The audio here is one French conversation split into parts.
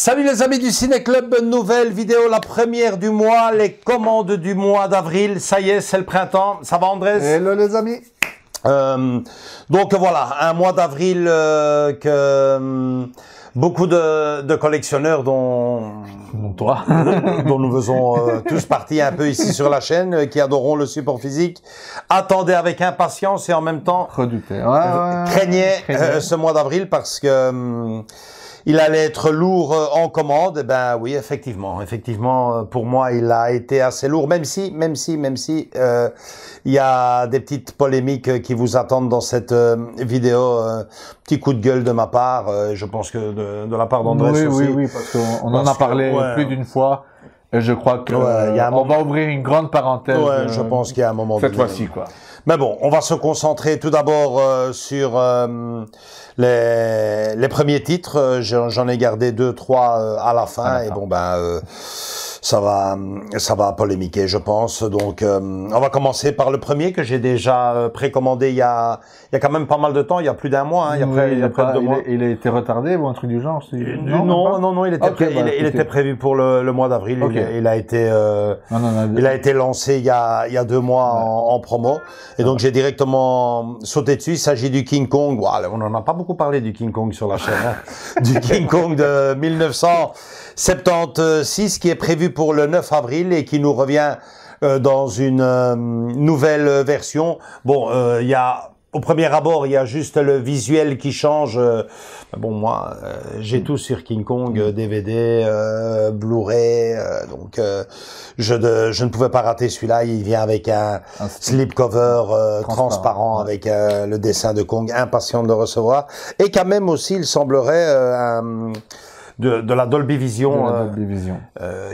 Salut les amis du Ciné Club, nouvelle vidéo, la première du mois, les commandes du mois d'avril. Ça y est, c'est le printemps. Ça va Andrés? Hello les amis. Donc voilà, un mois d'avril que beaucoup de collectionneurs dont toi, dont nous faisons tous partie un peu ici sur la chaîne, qui adorons le support physique, attendaient avec impatience et en même temps craignaient ce mois d'avril parce que il allait être lourd en commande. Eh ben oui, effectivement, pour moi, il a été assez lourd, même si, il y a des petites polémiques qui vous attendent dans cette vidéo. Petit coup de gueule de ma part, je pense que de la part d'Andrés aussi. Oui, parce qu'on en a parlé plus d'une fois. Et je crois que on va ouvrir une grande parenthèse. Ouais, je pense qu'il y a un moment cette fois-ci, quoi. Mais bon, on va se concentrer tout d'abord sur les premiers titres. J'en ai gardé 2-3 à la fin. Et bon, ça va polémiquer, je pense. Donc, on va commencer par le premier que j'ai déjà précommandé il y a quand même pas mal de temps. Il y a plus d'un mois. Hein, il y a près de 2 mois. Il a été retardé ou un truc du genre? Non, il était prévu pour le mois d'avril. Okay. Il a été lancé il y a 2 mois en promo. Et donc, j'ai directement sauté dessus. Il s'agit du King Kong. Voilà, on n'en a pas beaucoup parlé du King Kong sur la chaîne. Hein. Du King Kong de 1976 qui est prévu pour le 9 avril et qui nous revient dans une nouvelle version. Bon, il y a... Au premier abord, il y a juste le visuel qui change. Bon, moi, j'ai tout sur King Kong, DVD, Blu-ray, donc je ne pouvais pas rater celui-là. Il vient avec un slipcover transparent avec le dessin de Kong, impatient de le recevoir. Et quand même aussi, il semblerait de la Dolby Vision,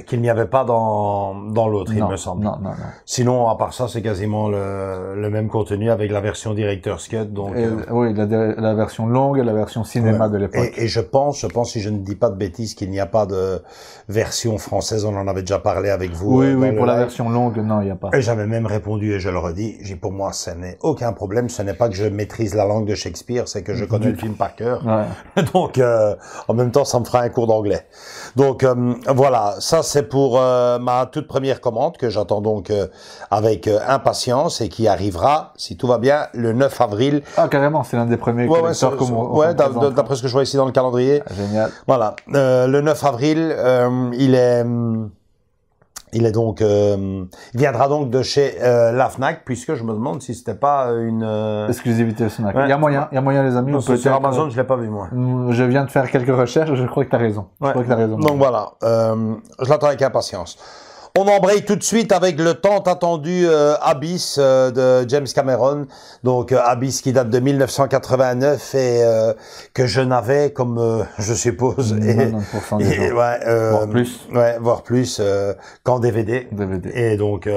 qu'il n'y avait pas dans l'autre, il me semble. Non. Sinon, à part ça, c'est quasiment le même contenu avec la version Director's Cut. Donc, oui, la version longue et la version cinéma de l'époque. Et je pense, si je ne dis pas de bêtises, qu'il n'y a pas de version française. On en avait déjà parlé avec vous. Oui, pour la version longue, non, il n'y a pas. Et j'avais même répondu, et je le redis, pour moi, ce n'est aucun problème. Ce n'est pas que je maîtrise la langue de Shakespeare, c'est que je connais le film par cœur. Ouais. Donc, en même temps, ça me fera un cours d'anglais. Donc voilà, ça c'est pour ma toute première commande que j'attends donc avec impatience et qui arrivera, si tout va bien, le 9 avril. Ah carrément, c'est l'un des premiers collecteurs d'après ce que je vois ici dans le calendrier. Ah, génial. Voilà, le 9 avril, il viendra donc de chez la Fnac, puisque je me demande si c'était pas une exclusivité Fnac. Ouais. Il y a moyen les amis. Non, sur Amazon, je l'ai pas vu moi. Je viens de faire quelques recherches, je crois que tu as raison. Ouais. Donc voilà, je l'attends avec impatience. On embraye tout de suite avec le tant attendu Abyss de James Cameron. Donc Abyss qui date de 1989 et que je n'avais, comme je suppose, 90% des gens. voire plus qu'en DVD. Et donc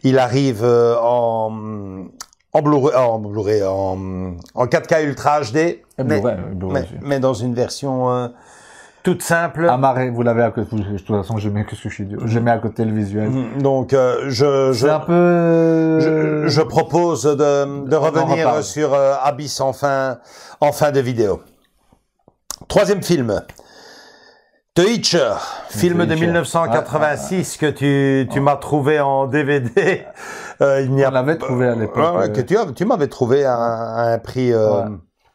il arrive en Blu-ray, en 4K Ultra HD, mais dans une version toute simple. Amarré, vous l'avez à côté. De toute façon, je mets à côté le visuel. Donc, c'est un peu. Je propose de revenir sur Abyss en fin de vidéo. Troisième film. The Hitcher, film de 1986 que tu m'as trouvé en DVD. On l'avait trouvé à l'époque. Que tu m'avais trouvé à un prix.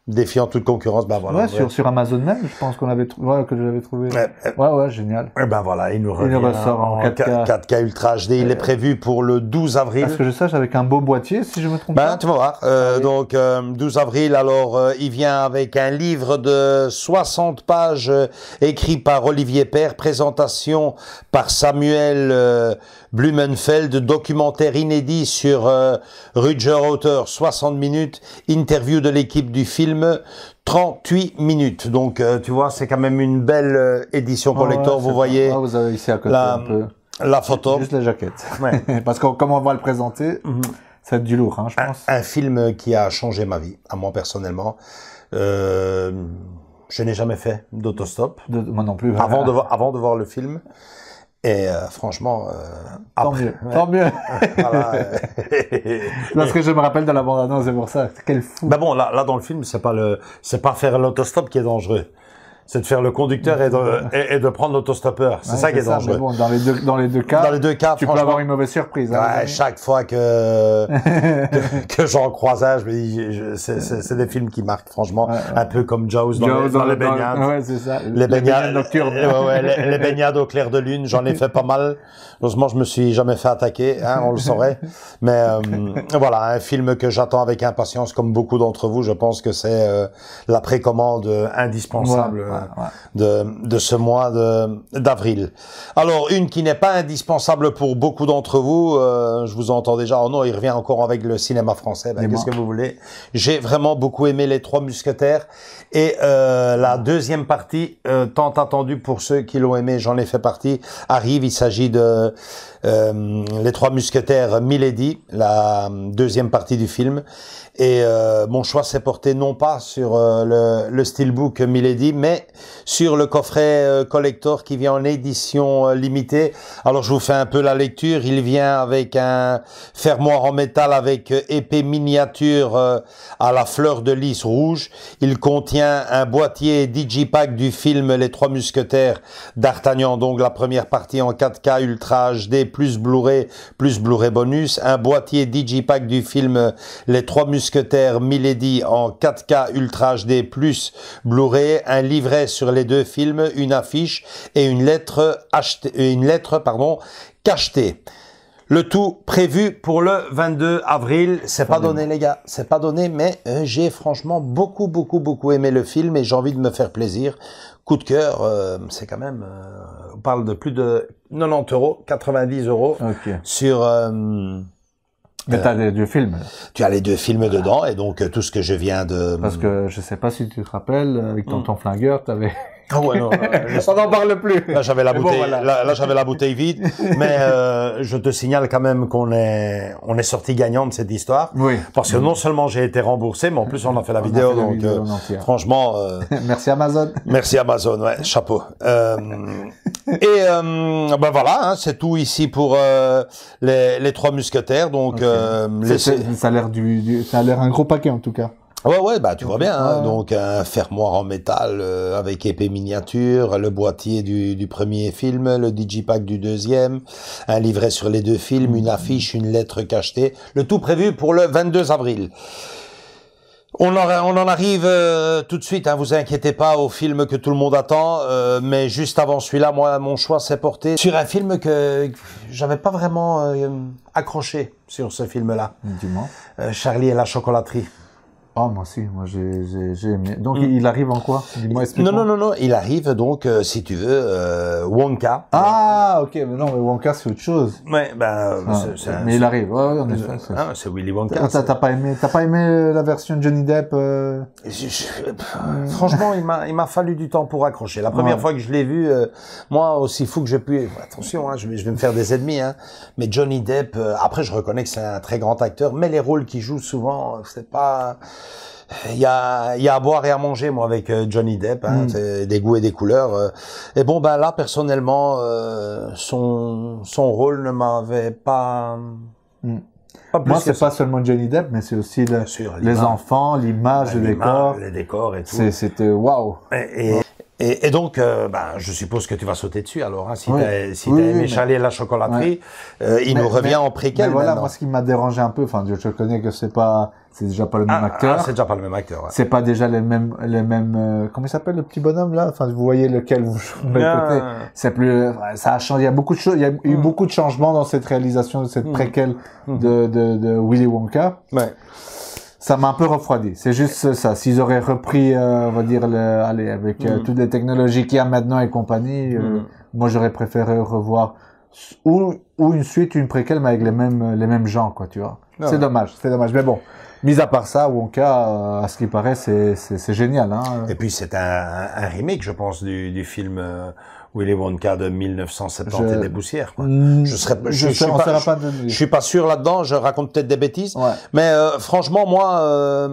Défiant toute concurrence, voilà. Ouais, sur Amazon même, je pense qu'on avait que je l'avais trouvé. Ouais, génial. Et voilà, il nous ressort en 4K Ultra HD. Il est prévu pour le 12 avril. Parce que je sache avec un beau boîtier, si je me trompe pas. Tu vas voir. Donc, 12 avril, alors, il vient avec un livre de 60 pages écrit par Olivier Père, présentation par Samuel Blumenfeld, documentaire inédit sur Rutger Hauer, 60 minutes, interview de l'équipe du film, 38 minutes. Donc, tu vois, c'est quand même une belle édition collector. Vous voyez vous avez ici à côté un peu. La photo. Juste la jaquette. Ouais. Parce que comme on va le présenter, ça va être du lourd, hein, je pense. Un film qui a changé ma vie, à moi personnellement. Je n'ai jamais fait d'autostop. Moi non plus. Avant de voir le film. Et franchement, tant mieux. Voilà, parce que je me rappelle de la bande-annonce, c'est pour ça. Quel fou. Ben bon, là dans le film, c'est pas faire l'autostop qui est dangereux. C'est de faire le conducteur et de prendre l'autostoppeur. C'est ça qui est dangereux. Bon, dans les deux cas, tu peux avoir une mauvaise surprise. Ouais, chaque fois que j'en croise un, je me dis, c'est des films qui marquent, franchement, un peu comme Jaws dans les baignades. Ouais, c'est ça. Les baignades nocturnes. Les baignades au clair de lune, j'en ai fait pas mal. Heureusement, je me suis jamais fait attaquer, hein, on le saurait. Mais voilà, un film que j'attends avec impatience, comme beaucoup d'entre vous. Je pense que c'est la précommande indispensable de ce mois d'avril. Alors, une qui n'est pas indispensable pour beaucoup d'entre vous, je vous entends déjà, oh non, il revient encore avec le cinéma français. Ben, qu'est-ce que vous voulez? J'ai vraiment beaucoup aimé Les Trois Mousquetaires et la deuxième partie, tant attendue pour ceux qui l'ont aimé, j'en ai fait partie, arrive. Il s'agit de Les Trois Mousquetaires Milady, la deuxième partie du film. Et mon choix s'est porté non pas sur le steelbook Milady, mais sur le coffret collector qui vient en édition limitée. Alors je vous fais un peu la lecture. Il vient avec un fermoir en métal avec épée miniature à la fleur de lys rouge. Il contient un boîtier digipack du film Les Trois Mousquetaires d'Artagnan, donc la première partie en 4K Ultra HD plus Blu-ray bonus. Un boîtier digipack du film Les Trois Mousquetaires Milady en 4K Ultra HD plus Blu-ray, un livret sur les deux films, une affiche et une lettre cachetée. Le tout prévu pour le 22 avril. C'est pas donné, les gars. C'est pas donné, mais j'ai franchement beaucoup aimé le film et j'ai envie de me faire plaisir. Coup de cœur, c'est quand même, on parle de plus de 90 €, 90 € sur... Mais t'as les deux films. Tu as les deux films dedans, et donc tout ce que je viens de... Parce que je sais pas si tu te rappelles, avec Tonton Flingueur, t'avais... Ah ouais, non, on n'en parle plus. Là, j'avais la bouteille, là, j'avais la bouteille vide. Mais je te signale quand même qu'on est sorti gagnant de cette histoire. Oui. Parce que non seulement j'ai été remboursé, mais en plus on a fait la vidéo. Donc franchement, merci Amazon. Merci Amazon, ouais, chapeau. Ben voilà, hein, c'est tout ici pour les Trois Mousquetaires. Donc ça a l'air un gros paquet en tout cas. Ouais, bah tu vois bien, hein, donc un fermoir en métal avec épée miniature, le boîtier du premier film, le digipack du deuxième, un livret sur les deux films, une affiche, une lettre cachetée, le tout prévu pour le 22 avril. On en arrive tout de suite, hein, vous inquiétez pas, au film que tout le monde attend, mais juste avant celui-là, moi, mon choix s'est porté sur un film que j'avais pas vraiment accroché sur ce film-là. Dis-moi. Charlie et la chocolaterie. Oh, moi aussi, j'ai aimé. Donc, il arrive en quoi? Dis-moi, explique-moi. Non, il arrive donc, si tu veux, Wonka. Ah, ok, mais non, mais Wonka, c'est autre chose. Ouais, mais il arrive, ouais, en effet. C'est Willy Wonka. T'as pas aimé la version de Johnny Depp? Franchement, il m'a fallu du temps pour accrocher. La première fois que je l'ai vu, moi, aussi fou que j'ai pu, attention, hein, je vais me faire des ennemis, hein, mais Johnny Depp, après, je reconnais que c'est un très grand acteur, mais les rôles qu'il joue souvent, c'est pas... Il y a à boire et à manger, moi, avec Johnny Depp, hein, c'est des goûts et des couleurs. Et bon, ben là, personnellement, son rôle ne m'avait pas... Moi, c'est pas seulement Johnny Depp, mais c'est aussi les enfants, l'image, le décor. Les décors et tout. C'était waouh. Et donc, je suppose que tu vas sauter dessus alors, hein, si t'as aimé Charlie et la chocolaterie, il nous revient en préquel. Mais voilà, moi, ce qui m'a dérangé un peu, enfin, je connais que c'est déjà pas le même acteur. C'est déjà pas le même acteur. Ouais. C'est pas déjà les mêmes, comment il s'appelle le petit bonhomme là? Enfin, vous voyez lequel vous côté. C'est plus, ça a changé. Il y a beaucoup de choses, il y a eu beaucoup de changements dans cette réalisation de cette préquelle de Willy Wonka. Ouais. Ça m'a un peu refroidi. C'est juste ça. S'ils auraient repris, on va dire, avec toutes les technologies qu'il y a maintenant et compagnie, moi j'aurais préféré revoir ou une suite, une préquelle, mais avec les mêmes gens, quoi, tu vois. Ah, c'est dommage. Mais bon, mis à part ça, Wonka, à ce qui paraît, c'est génial, hein. Et puis c'est un remake, je pense, du film Willy Wonka de 1970 et des poussières, quoi. Je suis pas sûr là-dedans, je raconte peut-être des bêtises, mais franchement, moi,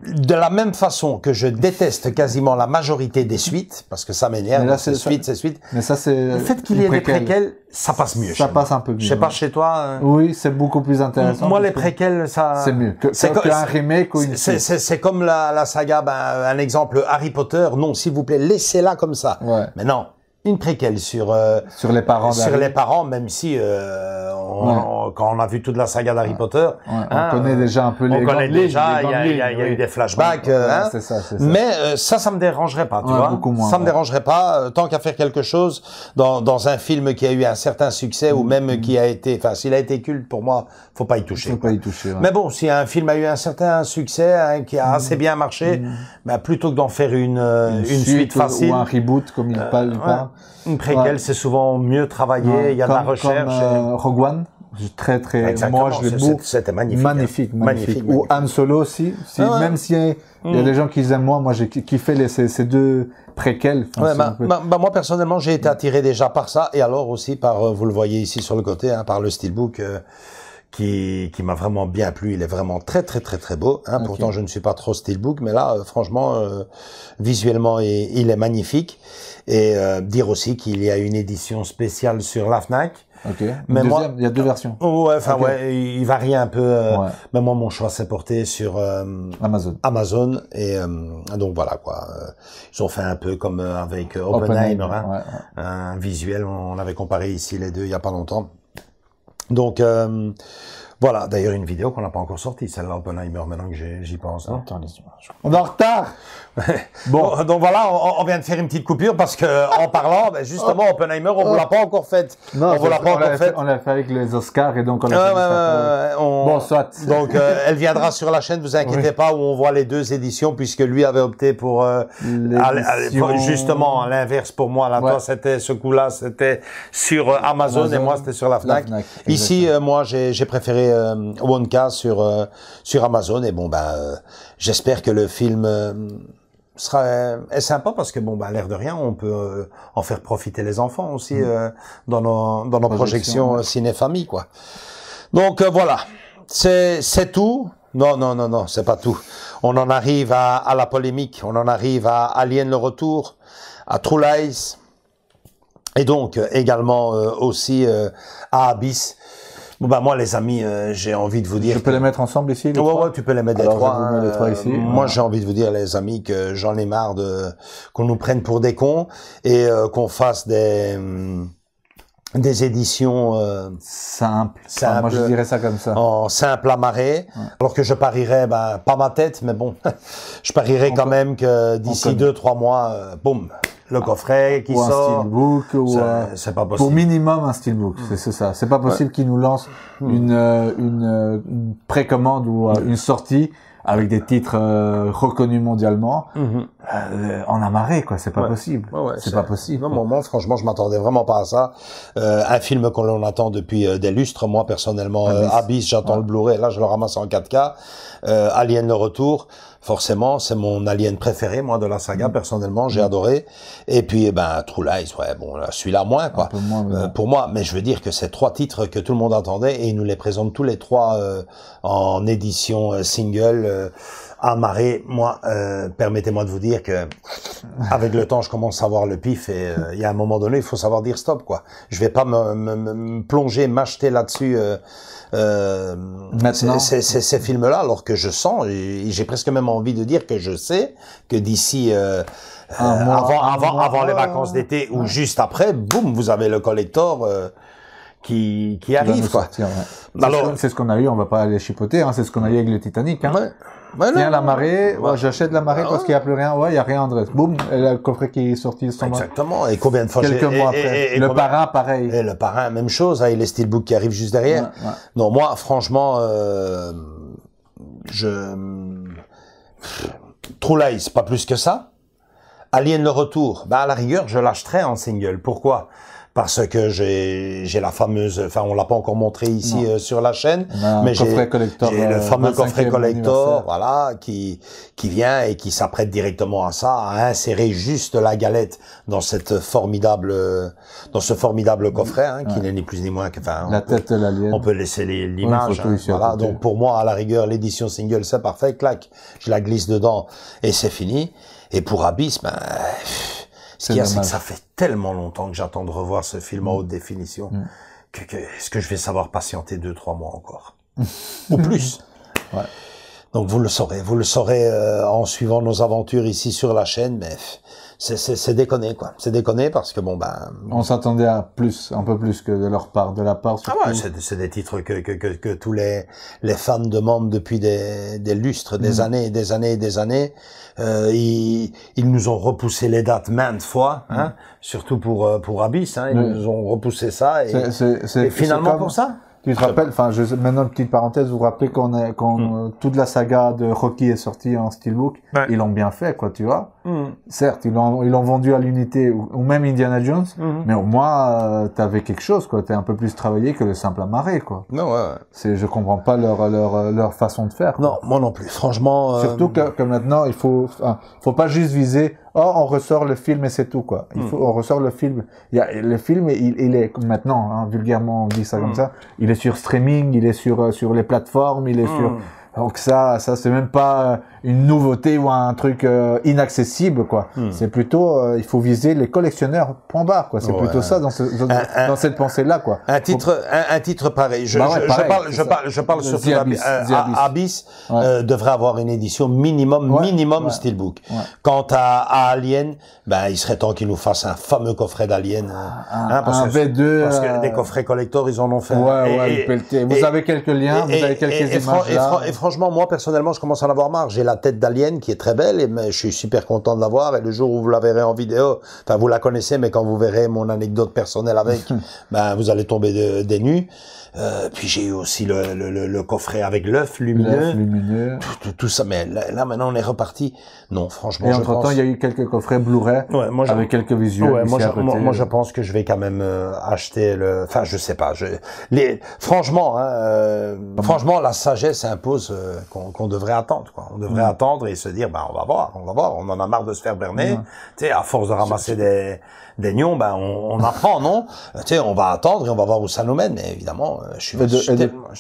de la même façon que je déteste quasiment la majorité des suites, parce que ça m'énerve, c'est suite. Mais ça, c'est... Le fait qu'il y ait des préquels, ça passe mieux. Ça passe un peu mieux. Je sais pas chez toi. Oui, c'est beaucoup plus intéressant. Moi, les préquels, ça... C'est mieux qu'un remake ou une suite. C'est comme la saga, un exemple, Harry Potter. Non, s'il vous plaît, laissez-la comme ça. Ouais. Mais non. Une préquelle sur les parents sur les parents, même si quand on a vu toute la saga d'Harry Potter, on connaît déjà un peu les on connaît déjà, il y a eu des flashbacks, c'est ça. Mais ça me dérangerait pas, tu vois. Beaucoup moins, ça me dérangerait pas tant qu'à faire quelque chose dans un film qui a eu un certain succès ou même qui a été, enfin s'il a été culte, pour moi, faut pas y toucher. Faut pas y toucher. Mais bon, si un film a eu un certain succès, qui a assez bien marché, plutôt que d'en faire une suite facile ou un reboot comme il parle. Une préquelle, c'est souvent mieux travaillé, il y a de la recherche. Comme Rogue One, très moi je l'ai beau. C'était magnifique. Magnifique. Ou Han Solo aussi, même s'il y a des gens qui aiment moi j'ai kiffé ces deux préquels. Moi personnellement, j'ai été attiré déjà par ça et alors aussi par, vous le voyez ici sur le côté, par le steelbook qui m'a vraiment bien plu. Il est vraiment très beau. Pourtant, je ne suis pas trop steelbook, mais là, franchement, visuellement, il est magnifique. Et dire aussi qu'il y a une édition spéciale sur la Fnac. Mais il y a deux versions. Il varie un peu. Mais moi, mon choix s'est porté sur Amazon. Et donc voilà quoi. Ils ont fait un peu comme avec Oppenheimer, un visuel. On avait comparé ici les deux il y a pas longtemps. Donc voilà, d'ailleurs une vidéo qu'on n'a pas encore sortie, celle-là Oppenheimer, maintenant que j'y pense. On est en retard. Bon, donc voilà, on vient de faire une petite coupure parce que en parlant, justement Oppenheimer, on vous l'a pas encore faite. Non, on vous l'a pas encore faite. On l'a fait avec les Oscars et donc on l'a fait. Bon, soit. Donc elle viendra sur la chaîne, vous inquiétez pas, où on voit les deux éditions puisque lui avait opté pour justement à l'inverse pour moi. Là, toi c'était ce coup-là, c'était sur Amazon et moi c'était sur la Fnac. Ici, moi j'ai préféré Wonka sur Amazon et bon j'espère que le film est sympa parce que l'air de rien on peut en faire profiter les enfants aussi dans nos projections ciné-famille quoi. Donc voilà, c'est tout. Non, c'est pas tout. On en arrive à la polémique, on en arrive à Alien le retour, à True Lies et donc également aussi à Abyss. Moi, les amis, j'ai envie de vous dire... Je peux les mettre ensemble ici, les trois? Ouais, tu peux les mettre les trois. Ici. Moi, j'ai envie de vous dire, les amis, que j'en ai marre qu'on nous prenne pour des cons et qu'on fasse des éditions simples. Moi, je dirais ça comme ça. En simple amarré. Alors que je parierais, pas ma tête, mais bon, je parierais quand même que d'ici 2-3 mois, boum, le coffret qui sort. Un steelbook c'est pas possible. Pour minimum un steelbook, c'est ça. C'est pas possible qu'ils nous lancent une précommande ou une sortie avec des titres reconnus mondialement en amarré quoi, c'est pas possible. C'est pas possible. Non, moi franchement, je m'attendais vraiment pas à ça. Un film que l'on attend depuis des lustres, moi personnellement Abyss, j'attends le Blu-ray, là je le ramasse en 4K. Alien le retour, forcément, c'est mon Alien préféré moi de la saga personnellement, j'ai adoré. Et puis True Lies, celui-là moins quoi. Un peu moins, pour moi, mais je veux dire que c'est 3 titres que tout le monde attendait et ils nous les présentent tous les 3 en édition single amarré. Moi, permettez-moi de vous dire que avec le temps, je commence à avoir le pif et il y a un moment donné, il faut savoir dire stop quoi. Je vais pas me plonger, m'acheter là-dessus ces films-là, alors que je sens, et j'ai presque même envie de dire que je sais que d'ici avant les vacances d'été ou juste après, boum, vous avez le collector qui arrive quoi. Sortir, alors c'est ce qu'on a eu, on va pas aller chipoter, c'est ce qu'on a eu avec le Titanic. Tiens, la marée, j'achète la marée parce qu'il n'y a plus rien, il y a rien, André. Boum, et le coffret qui est sorti. Exactement. Et combien de fois quelques mois après. Le parrain, pareil. Et le parrain, même chose, et les steelbooks qui arrivent juste derrière. Non, moi, franchement, True Lies, pas plus que ça. Alien le retour, à la rigueur, je l'achèterais en single. Pourquoi? parce que j'ai la fameuse, enfin on l'a pas encore montré ici sur la chaîne, mais j'ai le fameux coffret collector, voilà, qui vient et qui s'apprête directement à ça, à insérer juste la galette dans cette formidable, dans ce formidable coffret, hein, qui n'est ni plus ni moins que, enfin, la tête de l'alien. On peut laisser l'image, hein, voilà. Donc pour moi, à la rigueur, l'édition single, c'est parfait, clac, je la glisse dedans et c'est fini. Et pour Abyss, ben, ce qu'il y a, c'est que ça fait tellement longtemps que j'attends de revoir ce film en haute définition que est-ce que je vais savoir patienter 2-3 mois encore ou plus. Ouais. Donc vous le saurez en suivant nos aventures ici sur la chaîne, mais c'est déconné quoi. C'est déconné parce que bon ben on s'attendait à plus, un peu plus que de leur part, de la part surtout. Ah ouais, c'est des titres que tous les fans demandent depuis des lustres, des années et des années et des années. Ils nous ont repoussé les dates maintes fois, hein, surtout pour Abyss, hein, ils nous ont repoussé ça et finalement pour ça. Tu te rappelles, enfin, maintenant une petite parenthèse, vous vous rappelez toute la saga de Rocky est sortie en steelbook, ils l'ont bien fait, quoi, tu vois. Certes, ils l'ont vendu à l'unité, ou même Indiana Jones, mais au moins, t'avais quelque chose, quoi. T'es un peu plus travaillé que le simple amarré, quoi. Non, ouais. Je comprends pas leur façon de faire, quoi. Non, moi non plus, franchement. Surtout que maintenant, il faut pas juste viser, oh, on ressort le film et c'est tout, quoi. On ressort le film. Le film, il est maintenant, hein, vulgairement, on dit ça comme ça. Il est sur streaming, il est sur les plateformes, il est sur, donc ça, c'est même pas une nouveauté ou un truc inaccessible, quoi. C'est plutôt, il faut viser les collectionneurs, point barre, quoi. C'est plutôt ça dans cette pensée-là, quoi. Un titre pareil. Je parle surtout d'Abyss. Devrait avoir une édition minimum steelbook. Quant à Alien, ben il serait temps qu'ils nous fassent un fameux coffret d'Alien. Un V2. Parce que des coffrets collector, ils en ont fait. Vous avez quelques liens, vous avez quelques images là. Et franchement, moi personnellement, je commence à en avoir marre. J'ai la tête d'Alien qui est très belle, mais je suis super content de la voir. Et le jour où vous la verrez en vidéo, enfin vous la connaissez, mais quand vous verrez mon anecdote personnelle avec, ben vous allez tomber des nues. Puis j'ai eu aussi le coffret avec l'œuf lumineux. Tout ça, mais là maintenant on est reparti. Non, franchement. Et entre-temps, il y a eu quelques coffrets Blu-ray avec quelques visuels. Ouais, moi je pense que je vais quand même acheter enfin je sais pas. Franchement, franchement la sagesse impose qu'on devrait attendre, quoi. On devrait attendre et se dire, ben on va voir. On en a marre de se faire berner. Tu sais, à force de ramasser des nions, ben on apprend, non? Tu sais, on va attendre et on va voir où ça nous mène. Mais évidemment, je suis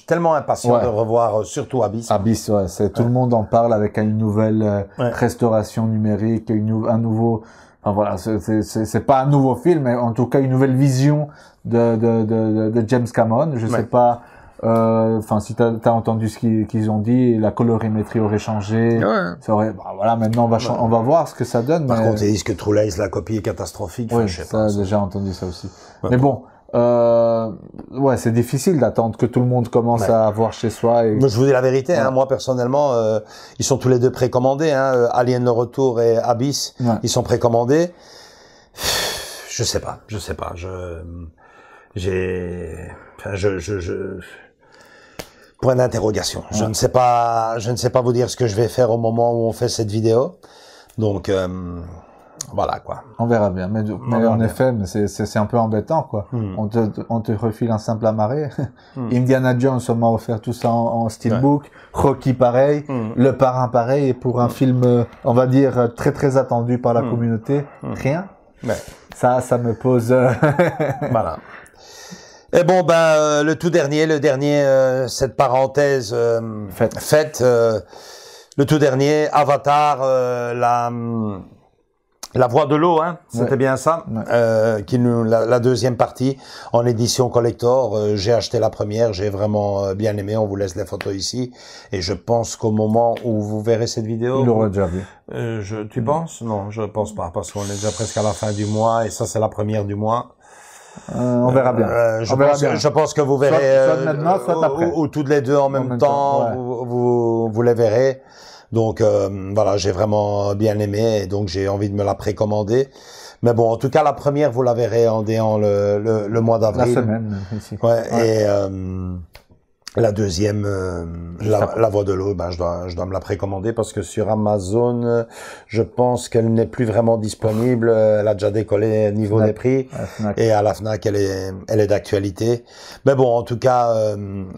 tellement impatient de revoir surtout Abyss. Abyss, ouais, tout le monde en parle avec une nouvelle restauration numérique, un nouveau. Enfin voilà, c'est pas un nouveau film, mais en tout cas une nouvelle vision de James Cameron. Je sais pas. Enfin, si t'as entendu ce qu'ils ont dit, la colorimétrie aurait changé. Ça aurait, voilà, maintenant on va voir ce que ça donne. Par contre, ils disent que True Lies, la copie est catastrophique. Oui, je sais pas. J'ai déjà entendu ça aussi. Mais bon, ouais, c'est difficile d'attendre que tout le monde commence à voir chez soi. Mais je vous dis la vérité, hein, moi personnellement, ils sont tous les deux précommandés, hein, Alien le Retour et Abyss, ils sont précommandés. Je sais pas. Point d'interrogation. Je ne sais pas vous dire ce que je vais faire au moment où on fait cette vidéo. Donc, voilà, quoi. On verra bien. Mais en effet, c'est un peu embêtant, quoi. On te refile un simple amarré. Indiana Jones, on m'a offert tout ça en steelbook. Rocky, pareil. Le Parrain, pareil. Et pour un film, on va dire, très, très attendu par la communauté, rien. Ça me pose... Voilà. Et bon, ben, le dernier, cette parenthèse faite, le tout dernier, Avatar, la voix de l'eau, hein, c'était bien ça, la deuxième partie en édition collector. J'ai acheté la première, j'ai vraiment bien aimé. On vous laisse les photos ici, et je pense qu'au moment où vous verrez cette vidéo, il l'aura déjà vu. Tu penses? Non, je pense pas, parce qu'on est déjà presque à la fin du mois, et ça c'est la première du mois. On verra bien. Je pense que vous verrez soit maintenant, soit après. Ou toutes les deux en même temps, vous les verrez. Donc voilà, j'ai vraiment bien aimé et donc j'ai envie de me la précommander. Mais bon, en tout cas, la première, vous la verrez en déant le mois d'avril. La semaine, ici. Ouais. La deuxième, la voix de l'eau, ben je dois me la précommander parce que sur Amazon, je pense qu'elle n'est plus vraiment disponible. Elle a déjà décollé niveau des prix et à la Fnac, elle est d'actualité. Mais bon, en tout cas,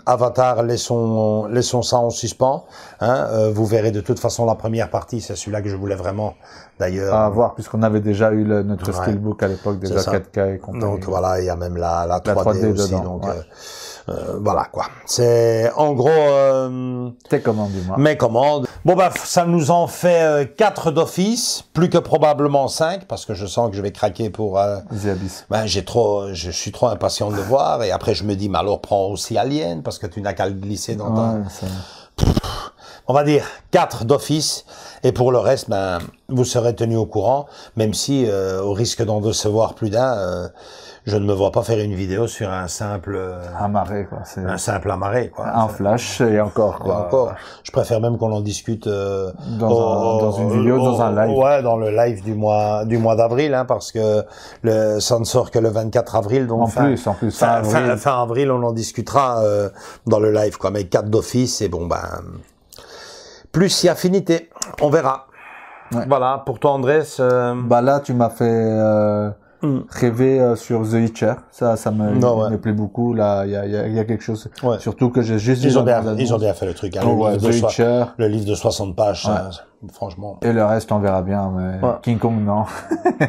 Avatar, laissons ça en suspens. Hein. Vous verrez de toute façon la première partie, c'est celui-là que je voulais vraiment. D'ailleurs, à voir puisqu'on avait déjà eu notre Steelbook à l'époque déjà 4K et compagnie. Donc voilà, il y a même la 3D aussi. Dedans, donc voilà quoi. C'est en gros tes commandes du mois. Mes commandes. Bon bah ça nous en fait 4 d'office, plus que probablement 5 parce que je sens que je vais craquer pour The Abyss. Ben je suis trop impatient de le voir et après je me dis mais alors prends aussi Alien parce que tu n'as qu'à le glisser dans on va dire 4 d'office et pour le reste ben vous serez tenu au courant même si au risque d'en décevoir plus d'un je ne me vois pas faire une vidéo sur un simple amarré quoi, un simple amarré quoi. Un flash et encore quoi. Et encore, je préfère même qu'on en discute dans une vidéo, dans un live. Ouais, dans le live du mois d'avril hein, parce que ça ne sort que le 24 avril donc fin avril on en discutera dans le live quoi, mais 4 d'office et bon ben plus si affinité, on verra. Ouais. Voilà, pour toi Andrés bah là tu m'as fait rêver sur The Hitcher, ça me plaît beaucoup. Là, il y a quelque chose. Ouais. Surtout que j'ai juste ils ont bien fait le truc. Hein, le livre de 60 pages, ouais. Franchement. Et le reste, on verra bien. Mais King Kong, non.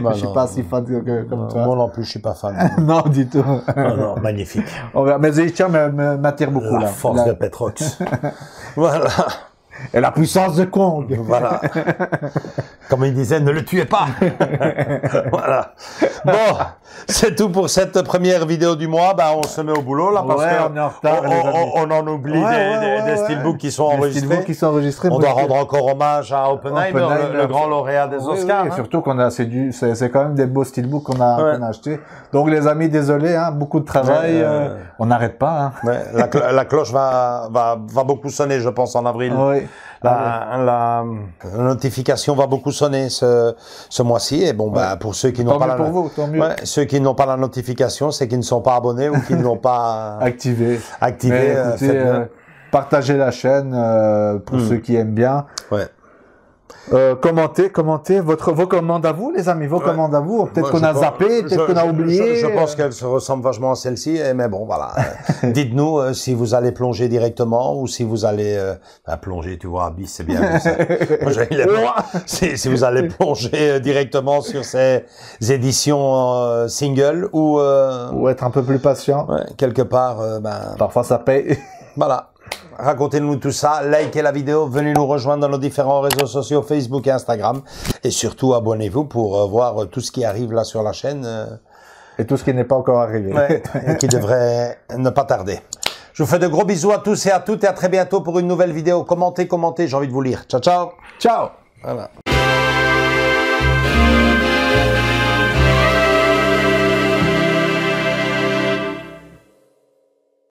Bah, je suis pas si fan comme toi. Moi non plus, je suis pas fan. Non, du tout. Non, magnifique. On verra. Mais The Hitcher m'attire beaucoup la force de Petrox. Voilà. Et la puissance de Kong. Voilà. Comme il disait, ne le tuez pas. Voilà. Bon, c'est tout pour cette première vidéo du mois. Ben, on se met au boulot là parce on est en retard. On en oublie des steelbooks qui sont enregistrés. On doit rendre encore hommage à Oppenheimer, le grand lauréat des Oscars. Et surtout qu'on a c'est quand même des beaux steelbooks qu'on a achetés. Donc les amis, désolé, hein, beaucoup de travail. On n'arrête pas. Hein. Ouais, la cloche va beaucoup sonner, je pense, en avril. Oui. La notification va beaucoup sonner ce mois-ci et bon bah pour ceux qui n'ont pas ceux qui n'ont pas la notification, c'est qu'ils ne sont pas abonnés ou qui ne l'ont pas activé. Écoutez, partagez la chaîne pour ceux qui aiment bien. Ouais. Commentez vos commandes à vous, les amis, vos commandes à vous. Peut-être qu'on a zappé, peut-être qu'on a oublié. Je pense qu'elle se ressemble vachement à celle-ci, mais bon, voilà. Dites-nous si vous allez plonger directement ou si vous allez plonger, tu vois, Abyss, c'est bien. Si vous allez plonger directement sur ces éditions single ou être un peu plus patient. Ouais, quelque part, parfois ça paye. Voilà. Racontez-nous tout ça, likez la vidéo, venez nous rejoindre dans nos différents réseaux sociaux, Facebook et Instagram. Et surtout, abonnez-vous pour voir tout ce qui arrive là sur la chaîne. Et tout ce qui n'est pas encore arrivé. Ouais, et qui devrait ne pas tarder. Je vous fais de gros bisous à tous et à toutes et à très bientôt pour une nouvelle vidéo. Commentez, j'ai envie de vous lire. Ciao, ciao. Ciao. Voilà.